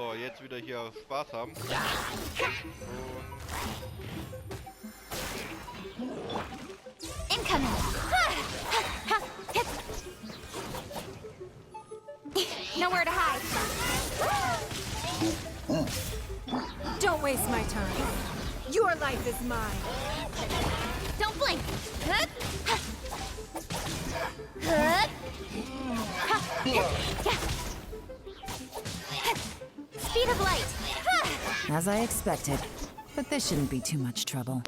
So, jetzt wieder hier Spaß haben. Und incoming. Nowhere to hide. Don't waste my time. Your life is mine. Don't blink. Speed of light. As I expected. But this shouldn't be too much trouble.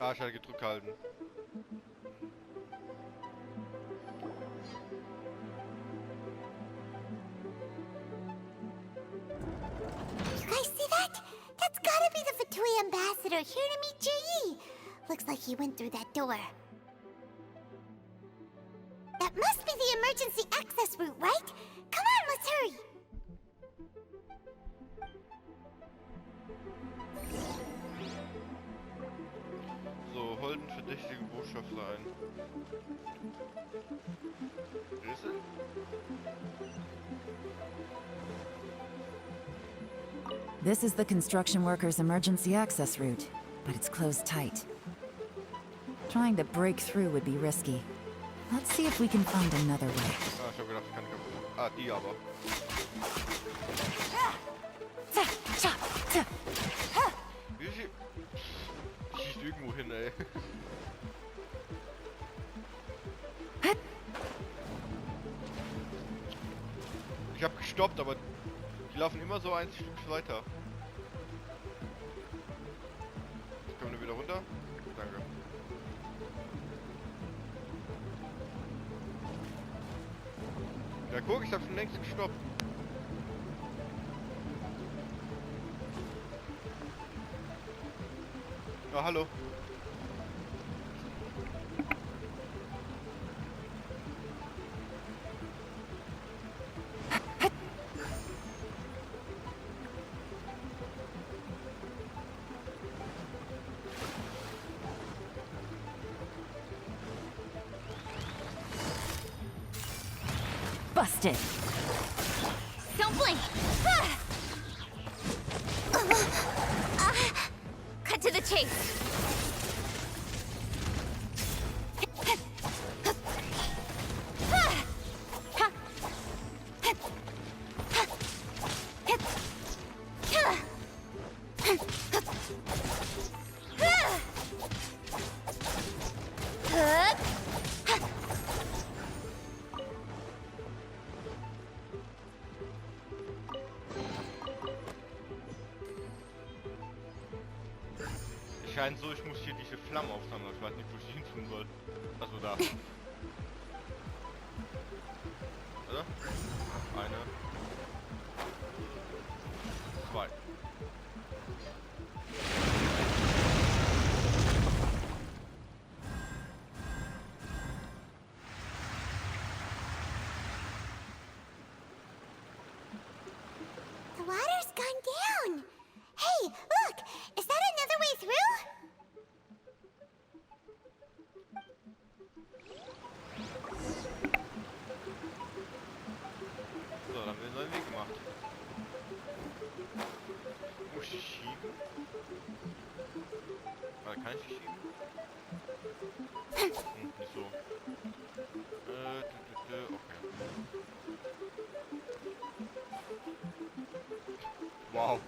Ah, ich hatte gedrückt halten. You guys see that? That's gotta be the Fatui ambassador here to meet Ji. Looks like he went through that door. That must be the emergency access route, right? Come on, let's hurry. So, holden verdächtige Botschafter ein. Grüße? This is the construction workers' emergency access route, but it's closed tight. Trying to break through would be risky. Let's see if we can find another way. Ah, ich hab gedacht, ich kann kaputt. Ah, die aber. Wie viel? Schießt irgendwo hin, ey. Ich hab gestoppt, aber die laufen immer so ein Stück weiter. Kommen wir wieder runter? Danke. Ja, guck, ich hab schon längst gestoppt. Ja, hallo. Busted! Don't blink. Cut to the chase. Scheint so, ich muss hier diese Flammen aufsammeln. Ich weiß nicht, wo ich hin tun soll. Also da. Oder? Eine. Zwei. The water's gone down. Hey, look! Is that another way through? So, dann haben wir seinen Weg gemacht. Muss ich schieben? Kann ich schieben? Nicht so. Okay. Wow.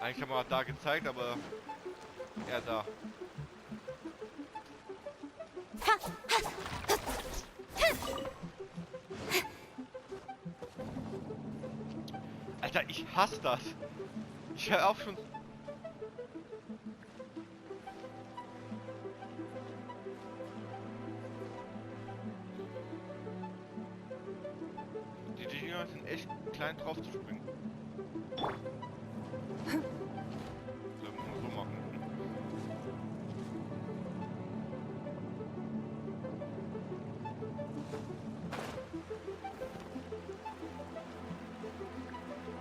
Eigentlich haben wir da gezeigt, aber er da. Alter, ich hasse das. Ich höre auf schon. Die Dinger sind echt klein drauf zu springen. So, muss man so machen.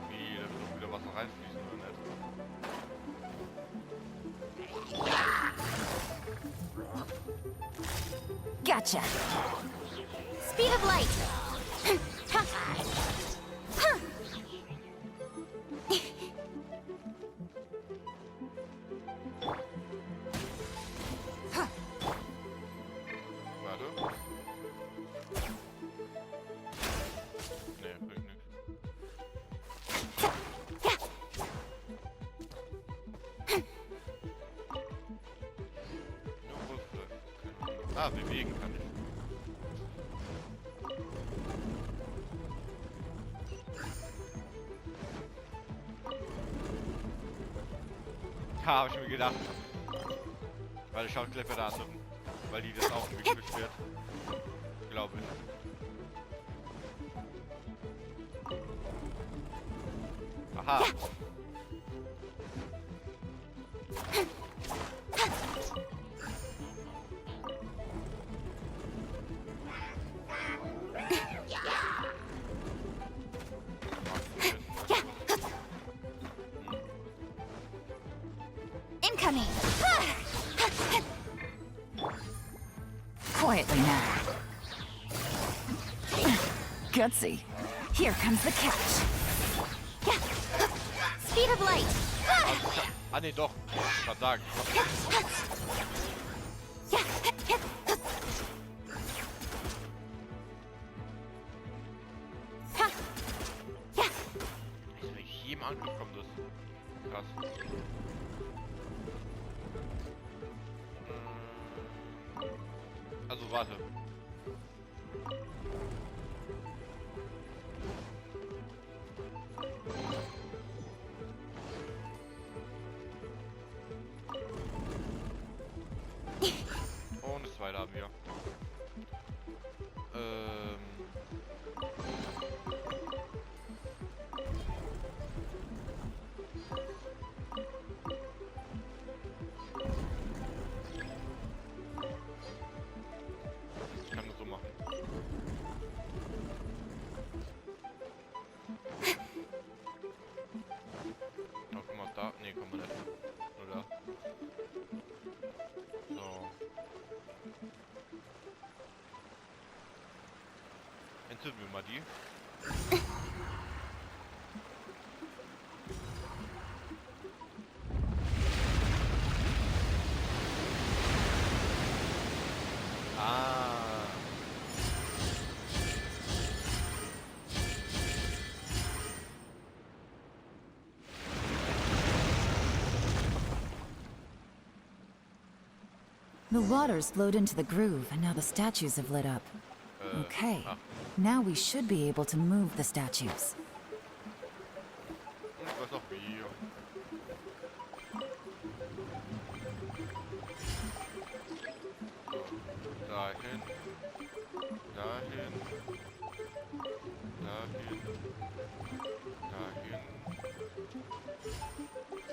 Wie, da wird doch wieder Wasser reinfließen oder nicht? Gotcha. Speed of light. Warte. Nee, bringt nichts. Nur Rüstung. Ah, bewegen kann ich. Ha, hab ich mir gedacht. Weil ich schaut gleich bei der anderen. Weil die das auch gemischt wird. Glaube ich. Aha. Incoming. Quietly now. Gutsy. Here comes the catch. Speed of light. Ah ne, doch. Was sagen? Also, wenn ich jedem Angriff kommt, das ist krass. Also warte. Und das zweite haben wir. Ich kann das so machen. Oh, guck mal, da. Nee, komm mal nicht. Nur da. So. Entzünden wir mal die. Ah. The waters flowed into the groove, and now the statues have lit up. Okay. Now we should be able to move the statues. Ich weiß auch wie. So, dahin. Dahin. Dahin. Dahin.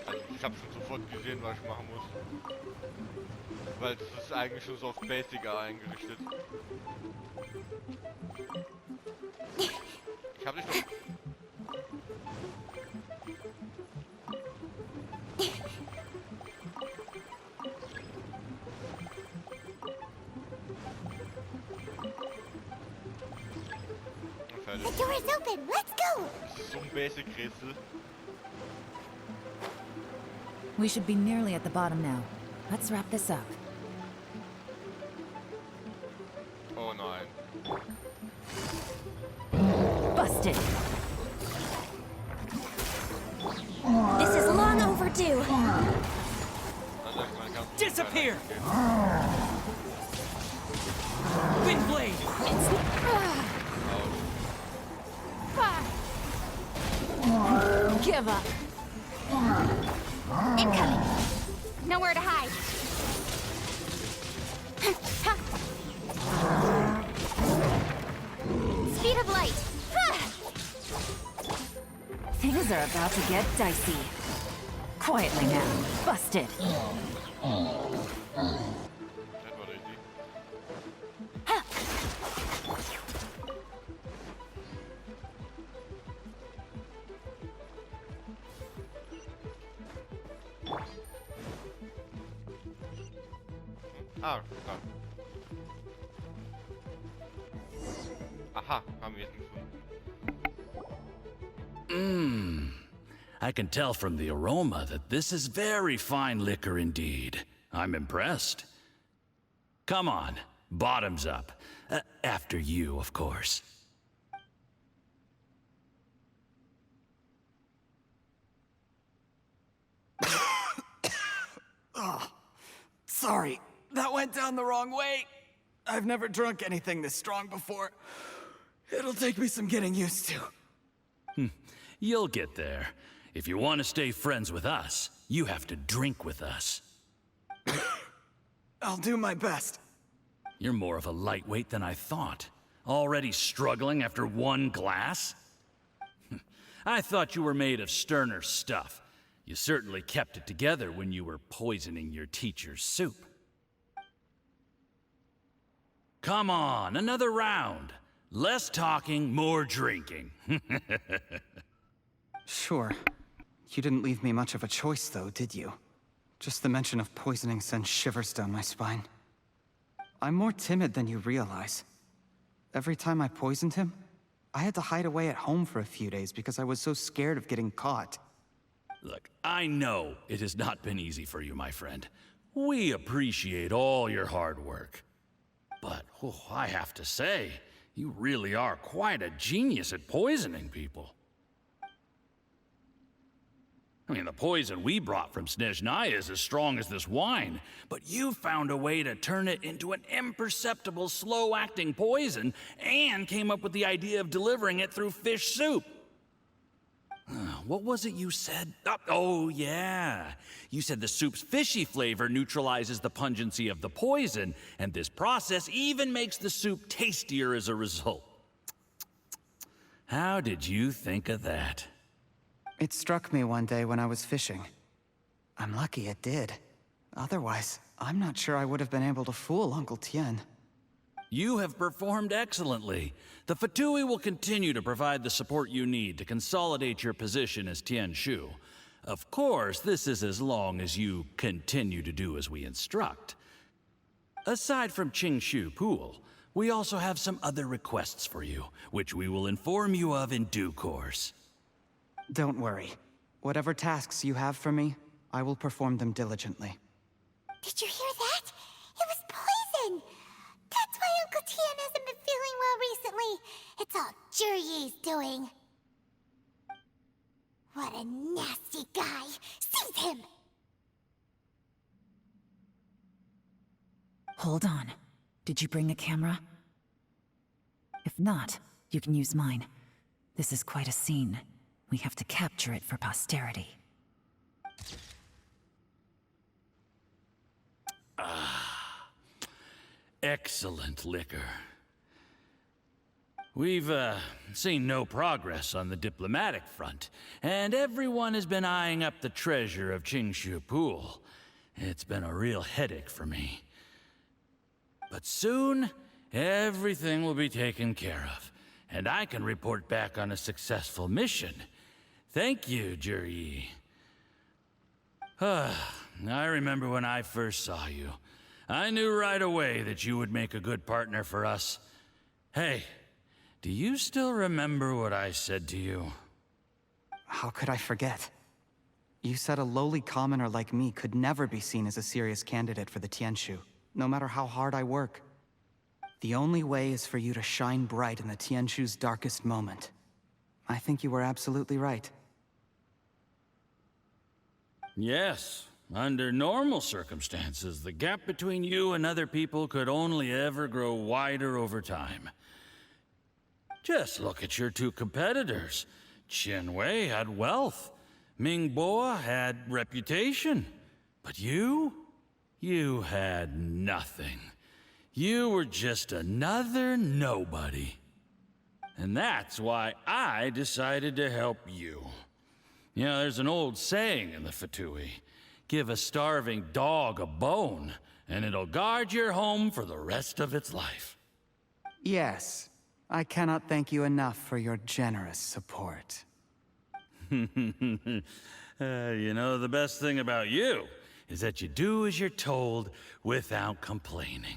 Also ich habe schon sofort gesehen, was ich machen muss. Weil es ist eigentlich schon so auf Basicer eingerichtet. Ich habe nicht noch... The door is open. Let's go. Das ist so ein Basic-Rätsel. We should be nearly at the bottom now. Let's wrap this up. Oh nein. Busted! This is long overdue. Also ich meine, ganz Disappear! Windblade! Give up! Incoming. Nowhere to hide. Speed of light. Things are about to get dicey. Quietly now. Busted. Das war richtig. Ah, klar. Aha, haben wir es gefunden. I can tell from the aroma that this is very fine liquor indeed. I'm impressed. Come on, bottoms up. After you, of course. Sorry, that went down the wrong way. I've never drunk anything this strong before. It'll take me some getting used to. You'll get there. If you want to stay friends with us, you have to drink with us. I'll do my best. You're more of a lightweight than I thought. Already struggling after one glass? I thought you were made of sterner stuff. You certainly kept it together when you were poisoning your teacher's soup. Come on, another round. Less talking, more drinking. Sure. You didn't leave me much of a choice, though, did you? Just the mention of poisoning sends shivers down my spine. I'm more timid than you realize. Every time I poisoned him, I had to hide away at home for a few days because I was so scared of getting caught. Look, I know it has not been easy for you, my friend. We appreciate all your hard work. But, I have to say, you really are quite a genius at poisoning people. I mean, the poison we brought from Snezhnaya is as strong as this wine, but you found a way to turn it into an imperceptible, slow-acting poison and came up with the idea of delivering it through fish soup. What was it you said? Oh, yeah. You said the soup's fishy flavor neutralizes the pungency of the poison, and this process even makes the soup tastier as a result. How did you think of that? It struck me one day when I was fishing. I'm lucky it did. Otherwise, I'm not sure I would have been able to fool Uncle Tien. You have performed excellently. The Fatui will continue to provide the support you need to consolidate your position as Tien Shu. Of course, this is as long as you continue to do as we instruct. Aside from Qingshu Pool, we also have some other requests for you, which we will inform you of in due course. Don't worry. Whatever tasks you have for me, I will perform them diligently. Did you hear that? It was poison! That's why Uncle Tien hasn't been feeling well recently. It's all Juryi's doing. What a nasty guy! Seize him! Hold on. Did you bring a camera? If not, you can use mine. This is quite a scene. We have to capture it for posterity. Excellent liquor. We've, seen no progress on the diplomatic front, and everyone has been eyeing up the treasure of Qingshu Pool. It's been a real headache for me. But soon, everything will be taken care of, and I can report back on a successful mission. Thank you, Juryi. I remember when I first saw you. I knew right away that you would make a good partner for us. Hey, do you still remember what I said to you? How could I forget? You said a lowly commoner like me could never be seen as a serious candidate for the Tianshu, no matter how hard I work. The only way is for you to shine bright in the Tianshu's darkest moment. I think you were absolutely right. Yes. Under normal circumstances, the gap between you and other people could only ever grow wider over time. Just look at your two competitors. Chen Wei had wealth. Ming Boa had reputation. But you had nothing. You were just another nobody. And that's why I decided to help you. You know, there's an old saying in the Fatui. Give a starving dog a bone, and it'll guard your home for the rest of its life. Yes. I cannot thank you enough for your generous support. You know, the best thing about you is that you do as you're told without complaining.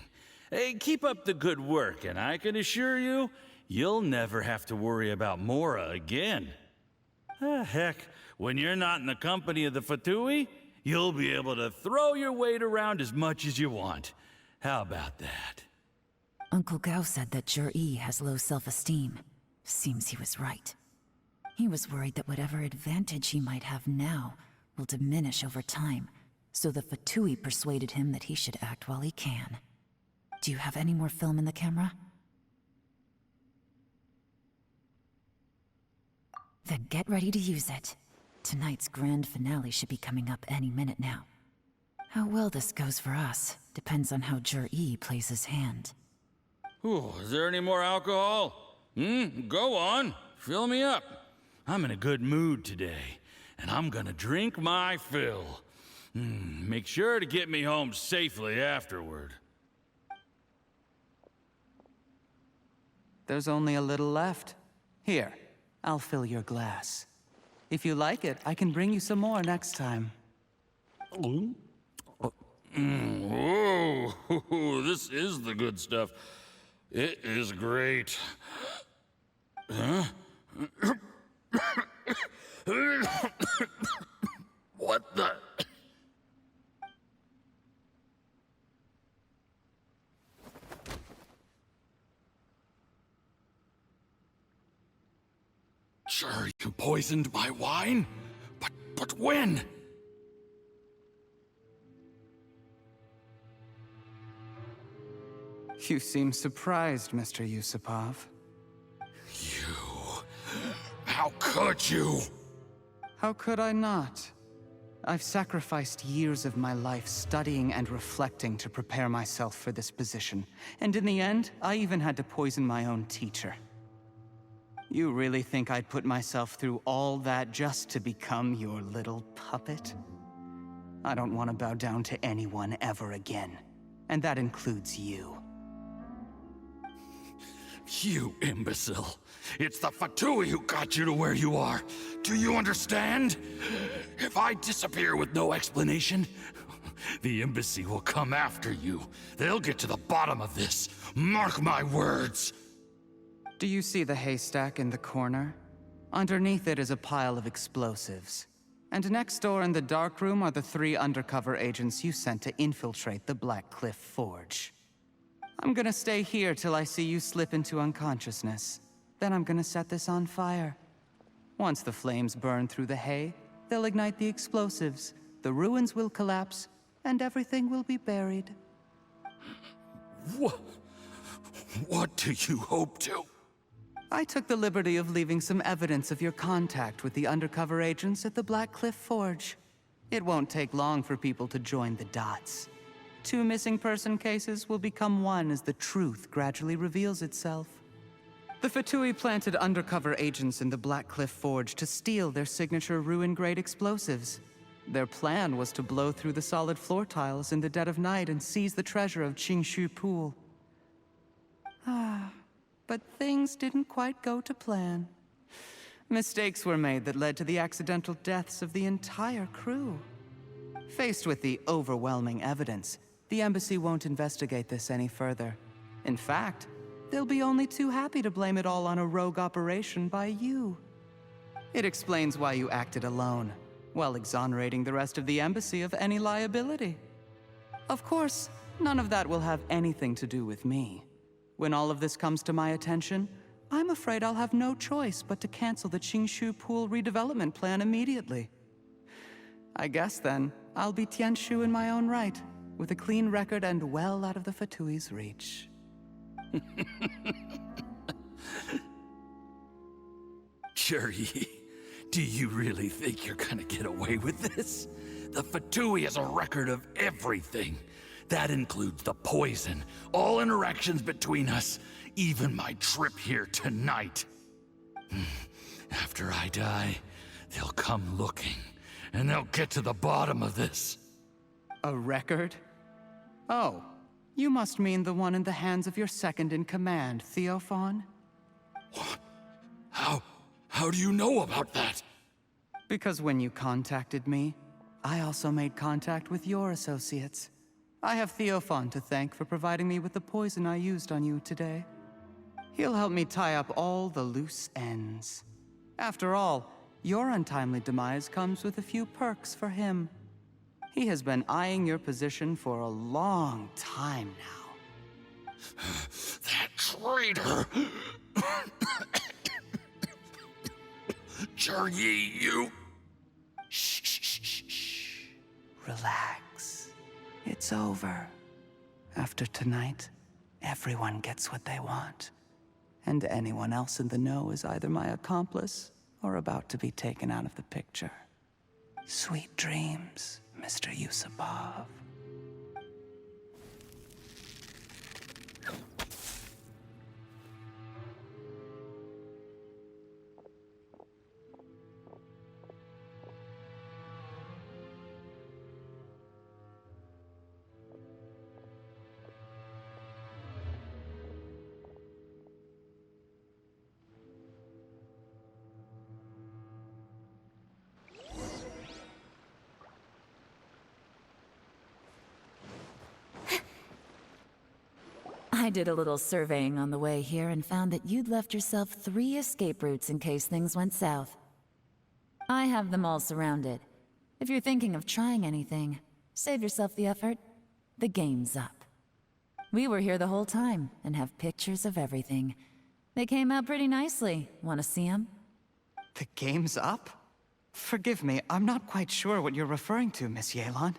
Hey, keep up the good work, and I can assure you, you'll never have to worry about Mora again. Heck, when you're not in the company of the Fatui, you'll be able to throw your weight around as much as you want. How about that? Uncle Gao said that Jur-E has low self-esteem. Seems he was right. He was worried that whatever advantage he might have now will diminish over time, so the Fatui persuaded him that he should act while he can. Do you have any more film in the camera? Then get ready to use it. Tonight's grand finale should be coming up any minute now. How well this goes for us depends on how Jur-E plays his hand. Ooh, is there any more alcohol? Go on. Fill me up. I'm in a good mood today, and I'm gonna drink my fill. Make sure to get me home safely afterward. There's only a little left. Here, I'll fill your glass. If you like it, I can bring you some more next time. Whoa, this is the good stuff. It is great. Huh? What the? Sure, you poisoned my wine? But when? You seem surprised, Mr. Yusupov. You... How could you? How could I not? I've sacrificed years of my life studying and reflecting to prepare myself for this position. And in the end, I even had to poison my own teacher. You really think I'd put myself through all that just to become your little puppet? I don't want to bow down to anyone ever again. And that includes you. You imbecile. It's the Fatui who got you to where you are. Do you understand? If I disappear with no explanation, the embassy will come after you. They'll get to the bottom of this. Mark my words. Do you see the haystack in the corner? Underneath it is a pile of explosives. And next door in the dark room are the 3 undercover agents you sent to infiltrate the Black Cliff Forge. I'm gonna stay here till I see you slip into unconsciousness. Then I'm gonna set this on fire. Once the flames burn through the hay, they'll ignite the explosives, the ruins will collapse, and everything will be buried. What do you hope to? I took the liberty of leaving some evidence of your contact with the undercover agents at the Black Cliff Forge. It won't take long for people to join the dots. 2 missing person cases will become 1 as the truth gradually reveals itself. The Fatui planted undercover agents in the Black Cliff Forge to steal their signature ruin-grade explosives. Their plan was to blow through the solid floor tiles in the dead of night and seize the treasure of Qingshu Pool. But things didn't quite go to plan. Mistakes were made that led to the accidental deaths of the entire crew. Faced with the overwhelming evidence, the embassy won't investigate this any further. In fact, they'll be only too happy to blame it all on a rogue operation by you. It explains why you acted alone, while exonerating the rest of the embassy of any liability. Of course, none of that will have anything to do with me. When all of this comes to my attention, I'm afraid I'll have no choice but to cancel the Qingshu Pool redevelopment plan immediately. I guess then, I'll be Tianshu in my own right, with a clean record and well out of the Fatui's reach. Jur-E, do you really think you're gonna get away with this? The Fatui has a record of everything. That includes the poison, all interactions between us, even my trip here tonight. After I die, they'll come looking, and they'll get to the bottom of this. A record? Oh, you must mean the one in the hands of your second-in-command, Theophan? What? How do you know about that? Because when you contacted me, I also made contact with your associates. I have Theophan to thank for providing me with the poison I used on you today. He'll help me tie up all the loose ends. After all, your untimely demise comes with a few perks for him. He has been eyeing your position for a long time now. That traitor! Jur-Yi, you... Shh, shh, shh, shh, shh. Relax. It's over. After tonight, everyone gets what they want. And anyone else in the know is either my accomplice or about to be taken out of the picture. Sweet dreams, Mr. Yusupov. I did a little surveying on the way here and found that you'd left yourself 3 escape routes in case things went south. I have them all surrounded. If you're thinking of trying anything, save yourself the effort. The game's up. We were here the whole time and have pictures of everything. They came out pretty nicely. Want to see them? The game's up? Forgive me, I'm not quite sure what you're referring to, Miss Yelan.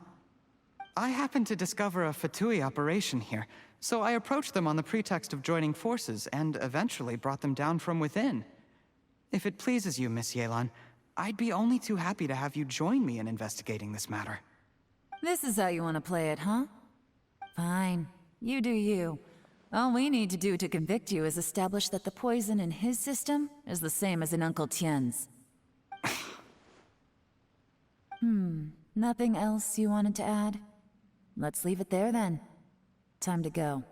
I happened to discover a Fatui operation here, so I approached them on the pretext of joining forces and eventually brought them down from within. If it pleases you, Miss Yelan, I'd be only too happy to have you join me in investigating this matter. This is how you want to play it, huh? Fine. You do you. All we need to do to convict you is establish that the poison in his system is the same as in Uncle Tien's. Nothing else you wanted to add? Let's leave it there then. Time to go.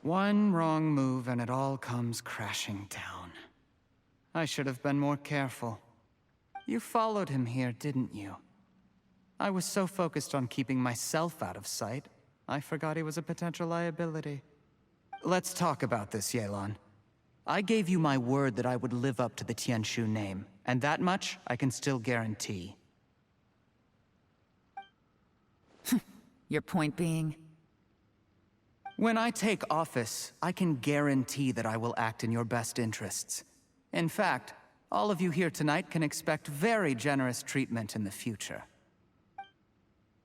One wrong move and it all comes crashing down. I should have been more careful. You followed him here, didn't you? I was so focused on keeping myself out of sight, I forgot he was a potential liability. Let's talk about this, Yelan. I gave you my word that I would live up to the Tianshu name, and that much I can still guarantee. Your point being? When I take office, I can guarantee that I will act in your best interests. In fact, all of you here tonight can expect very generous treatment in the future.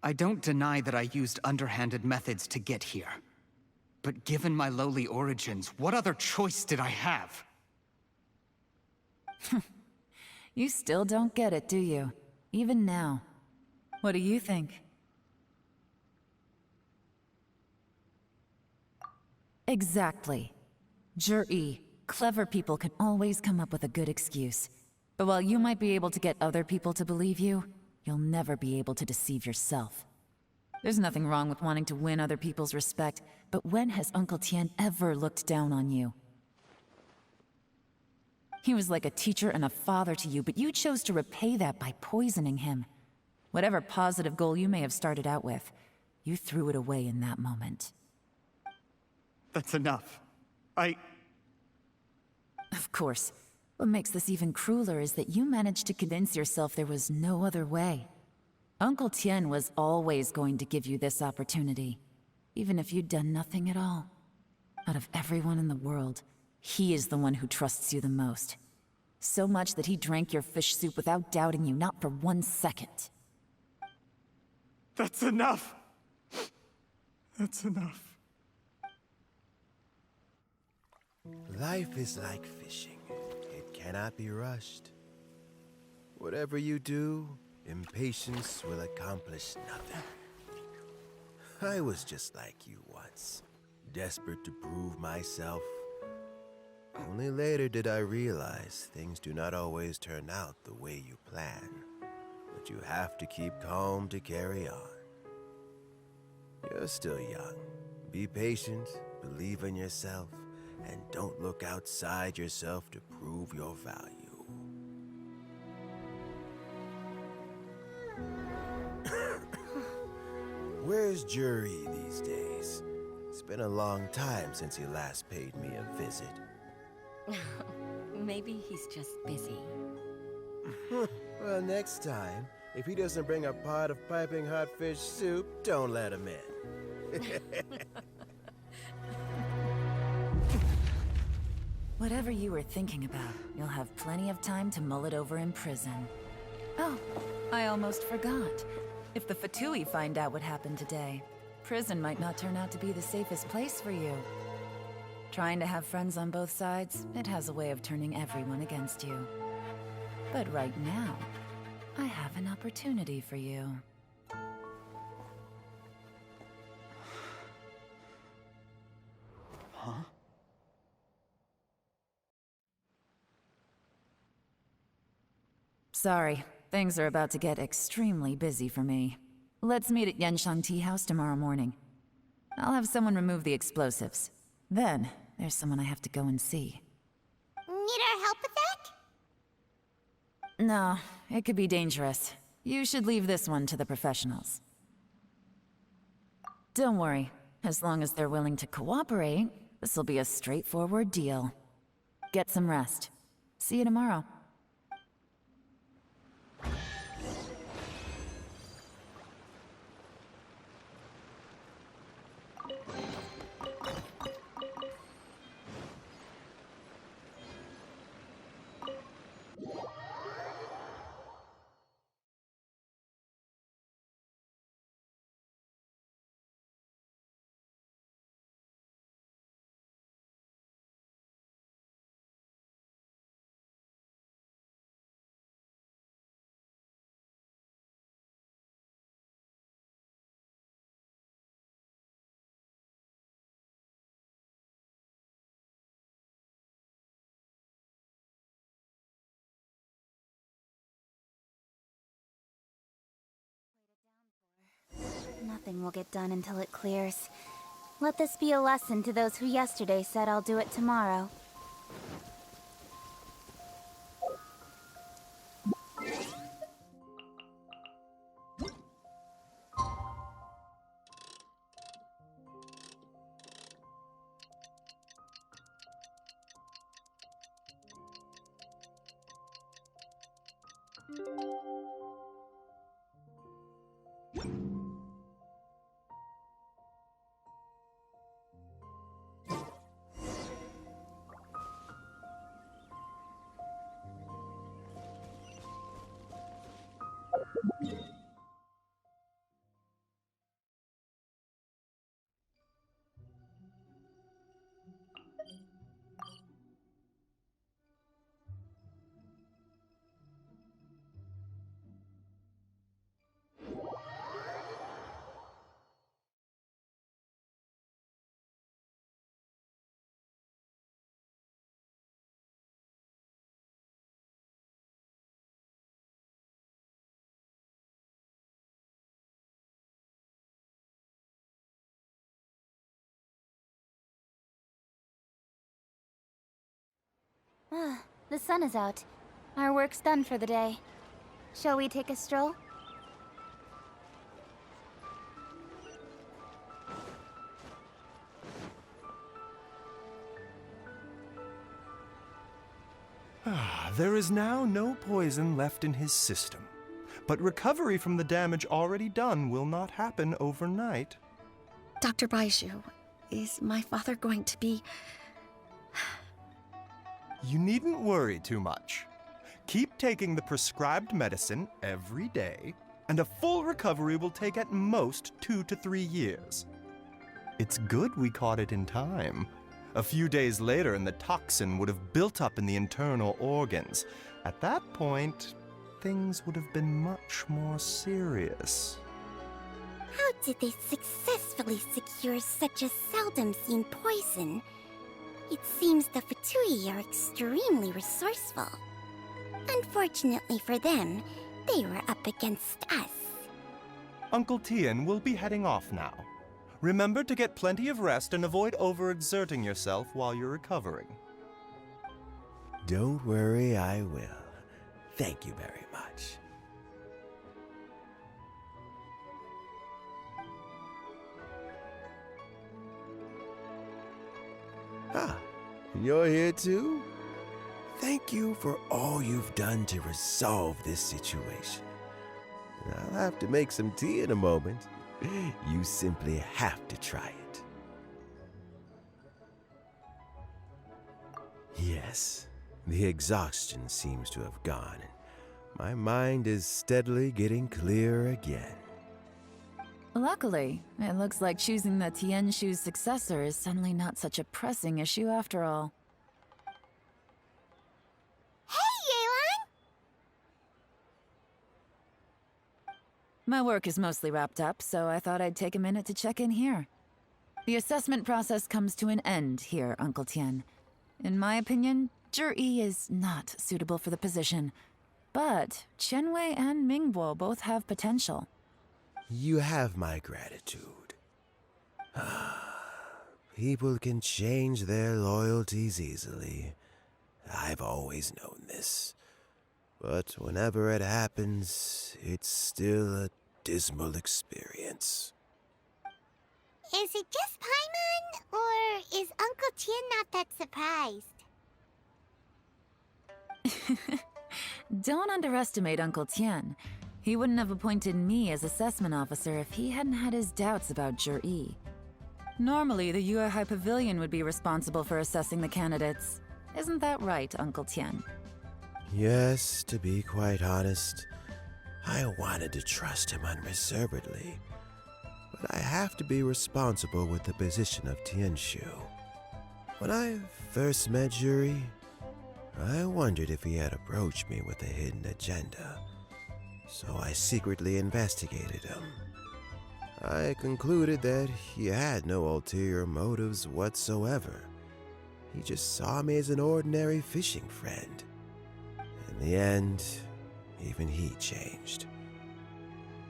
I don't deny that I used underhanded methods to get here. But given my lowly origins, what other choice did I have? You still don't get it, do you? Even now. What do you think? Exactly. Jur-E, clever people can always come up with a good excuse. But while you might be able to get other people to believe you, you'll never be able to deceive yourself. There's nothing wrong with wanting to win other people's respect, but when has Uncle Tien ever looked down on you? He was like a teacher and a father to you, but you chose to repay that by poisoning him. Whatever positive goal you may have started out with, you threw it away in that moment. That's enough. Of course. What makes this even crueler is that you managed to convince yourself there was no other way. Uncle Tien was always going to give you this opportunity, even if you'd done nothing at all. Out of everyone in the world, he is the one who trusts you the most. So much that he drank your fish soup without doubting you, not for 1 second. That's enough! That's enough. Life is like fishing. It cannot be rushed. Whatever you do, impatience will accomplish nothing. I was just like you once, desperate to prove myself. Only later did I realize things do not always turn out the way you plan, but you have to keep calm to carry on. You're still young. Be patient, believe in yourself, and don't look outside yourself to prove your value. Where's Jur-E these days? It's been a long time since he last paid me a visit. Maybe he's just busy. Well, next time, if he doesn't bring a pot of piping hot fish soup, don't let him in. Whatever you were thinking about, you'll have plenty of time to mull it over in prison. Oh, I almost forgot. If the Fatui find out what happened today, prison might not turn out to be the safest place for you. Trying to have friends on both sides, it has a way of turning everyone against you. But right now, I have an opportunity for you. Huh? Sorry, things are about to get extremely busy for me. Let's meet at Genshin Tea House tomorrow morning. I'll have someone remove the explosives. Then, there's someone I have to go and see. Need our help with that? No, it could be dangerous. You should leave this one to the professionals. Don't worry. As long as they're willing to cooperate, this'll be a straightforward deal. Get some rest. See you tomorrow. Nothing will get done until it clears. Let this be a lesson to those who yesterday said I'll do it tomorrow. The sun is out. Our work's done for the day. Shall we take a stroll? There is now no poison left in his system, but recovery from the damage already done will not happen overnight. Dr. Baiju, is my father going to be... You needn't worry too much. Keep taking the prescribed medicine every day, and a full recovery will take at most 2 to 3 years. It's good we caught it in time. A few days later, and the toxin would have built up in the internal organs. At that point, things would have been much more serious. How did they successfully secure such a seldom-seen poison? It seems the Fatui are extremely resourceful. Unfortunately for them, they were up against us. Uncle Tian will be heading off now. Remember to get plenty of rest and avoid overexerting yourself while you're recovering. Don't worry, I will. Thank you very much. Ah, you're here too? Thank you for all you've done to resolve this situation. I'll have to make some tea in a moment. You simply have to try it. Yes, the exhaustion seems to have gone. My mind is steadily getting clearer again. Luckily, it looks like choosing the Tianshu's successor is suddenly not such a pressing issue after all. Hey, Yelan! My work is mostly wrapped up, so I thought I'd take a minute to check in here. The assessment process comes to an end here, Uncle Tian. In my opinion, Zhi is not suitable for the position, but Qianwei and Mingbo both have potential. You have my gratitude. People can change their loyalties easily. I've always known this. But whenever it happens, it's still a dismal experience. Is it just Paimon, or is Uncle Tian not that surprised? Don't underestimate Uncle Tian. He wouldn't have appointed me as assessment officer if he hadn't had his doubts about Zhi. Normally, the Yuehai Pavilion would be responsible for assessing the candidates. Isn't that right, Uncle Tian? Yes, to be quite honest, I wanted to trust him unreservedly. But I have to be responsible with the position of Tianshu. When I first met Zhi, I wondered if he had approached me with a hidden agenda. So I secretly investigated him. I concluded that he had no ulterior motives whatsoever. He just saw me as an ordinary fishing friend. In the end, even he changed.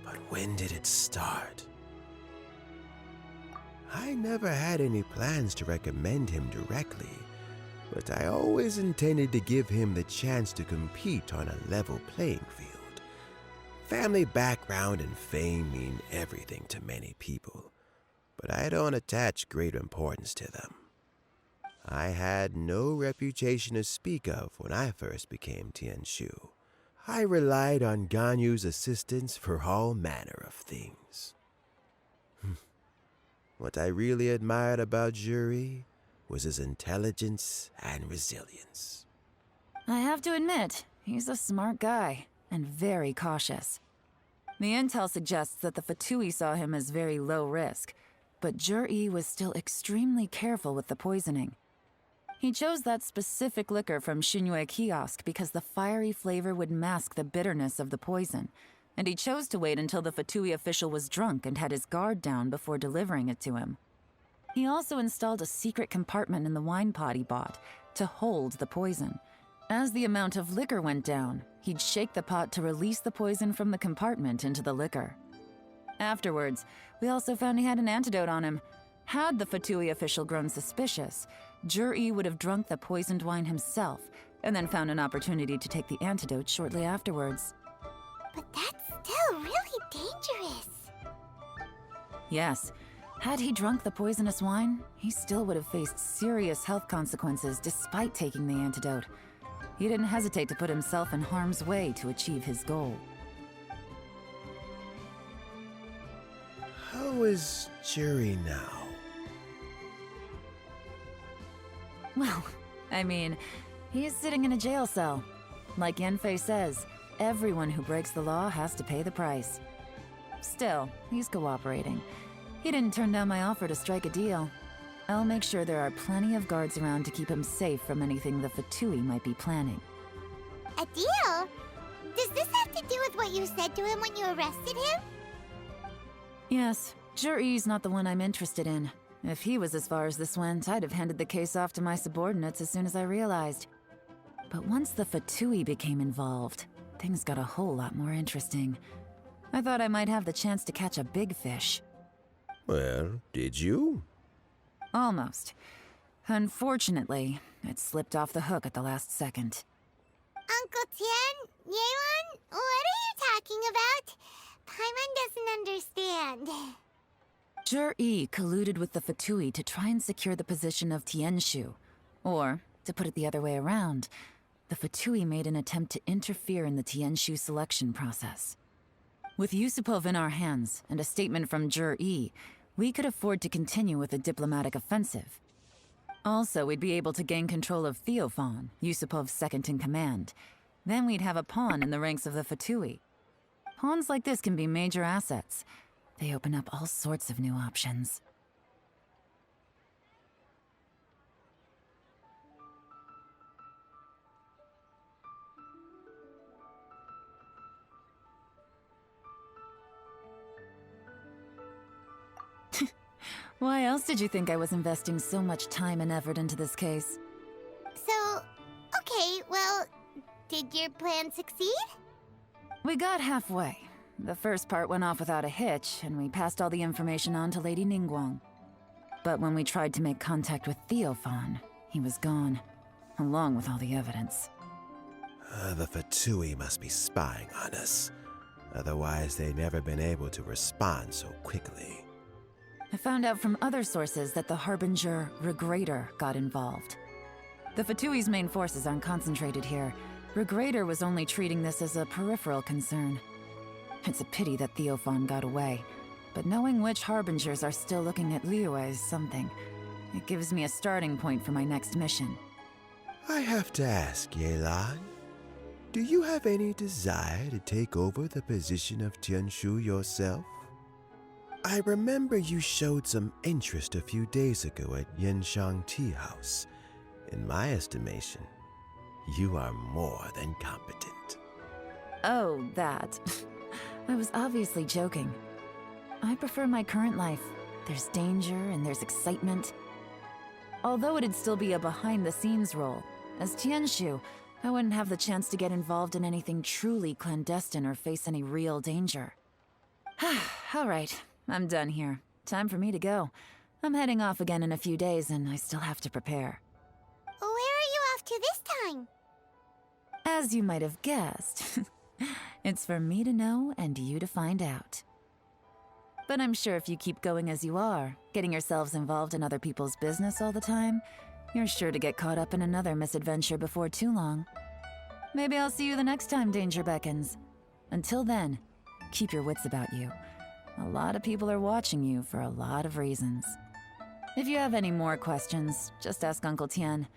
But when did it start? I never had any plans to recommend him directly, but I always intended to give him the chance to compete on a level playing field. Family background and fame mean everything to many people, but I don't attach great importance to them. I had no reputation to speak of when I first became Tianshu. I relied on Ganyu's assistance for all manner of things. What I really admired about Zhi was his intelligence and resilience. I have to admit, he's a smart guy, and very cautious. The intel suggests that the Fatui saw him as very low risk, but Zhi was still extremely careful with the poisoning. He chose that specific liquor from Xinyue Kiosk because the fiery flavor would mask the bitterness of the poison, and he chose to wait until the Fatui official was drunk and had his guard down before delivering it to him. He also installed a secret compartment in the wine pot he bought to hold the poison. As the amount of liquor went down, he'd shake the pot to release the poison from the compartment into the liquor. Afterwards, we also found he had an antidote on him. Had the Fatui official grown suspicious, Zhi would have drunk the poisoned wine himself, and then found an opportunity to take the antidote shortly afterwards. But that's still really dangerous. Yes, had he drunk the poisonous wine, he still would have faced serious health consequences despite taking the antidote. He didn't hesitate to put himself in harm's way to achieve his goal. How is Zhi now? Well, I mean, he is sitting in a jail cell. Like Yanfei says, everyone who breaks the law has to pay the price. Still, he's cooperating. He didn't turn down my offer to strike a deal. I'll make sure there are plenty of guards around to keep him safe from anything the Fatui might be planning. A deal? Does this have to do with what you said to him when you arrested him? Yes, Zhi's not the one I'm interested in. If he was as far as this went, I'd have handed the case off to my subordinates as soon as I realized. But once the Fatui became involved, things got a whole lot more interesting. I thought I might have the chance to catch a big fish. Well, did you? Almost. Unfortunately, it slipped off the hook at the last second. Uncle Tian? Yelan? What are you talking about? Paimon doesn't understand. Zhi colluded with the Fatui to try and secure the position of Tianshu. Or, to put it the other way around, the Fatui made an attempt to interfere in the Tianshu selection process. With Yusupov in our hands and a statement from Zhi, we could afford to continue with a diplomatic offensive. Also, we'd be able to gain control of Theophan, Yusupov's second-in-command. Then we'd have a pawn in the ranks of the Fatui. Pawns like this can be major assets. They open up all sorts of new options. Why else did you think I was investing so much time and effort into this case? So, okay, well, did your plan succeed? We got halfway. The first part went off without a hitch, and we passed all the information on to Lady Ningguang. But when we tried to make contact with Theophan, he was gone, along with all the evidence. The Fatui must be spying on us. Otherwise, they'd never been able to respond so quickly. I found out from other sources that the Harbinger Regrator got involved. The Fatui's main forces aren't concentrated here. Regrator was only treating this as a peripheral concern. It's a pity that Theophan got away, but knowing which Harbingers are still looking at Liyue is something. It gives me a starting point for my next mission. I have to ask, Yelan, do you have any desire to take over the position of Tianshu yourself? I remember you showed some interest a few days ago at Yenshang Tea House. In my estimation, you are more than competent. Oh, that. I was obviously joking. I prefer my current life. There's danger and there's excitement. Although it'd still be a behind-the-scenes role, as Tianshu, I wouldn't have the chance to get involved in anything truly clandestine or face any real danger. All right, I'm done here. Time for me to go. I'm heading off again in a few days and I still have to prepare. Where are you off to this time? As you might have guessed, it's for me to know and you to find out. But I'm sure if you keep going as you are, getting yourselves involved in other people's business all the time, you're sure to get caught up in another misadventure before too long. Maybe I'll see you the next time danger beckons. Until then, keep your wits about you. A lot of people are watching you for a lot of reasons. If you have any more questions, just ask Uncle Tian.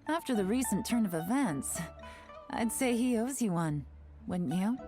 After the recent turn of events, I'd say he owes you one, wouldn't you?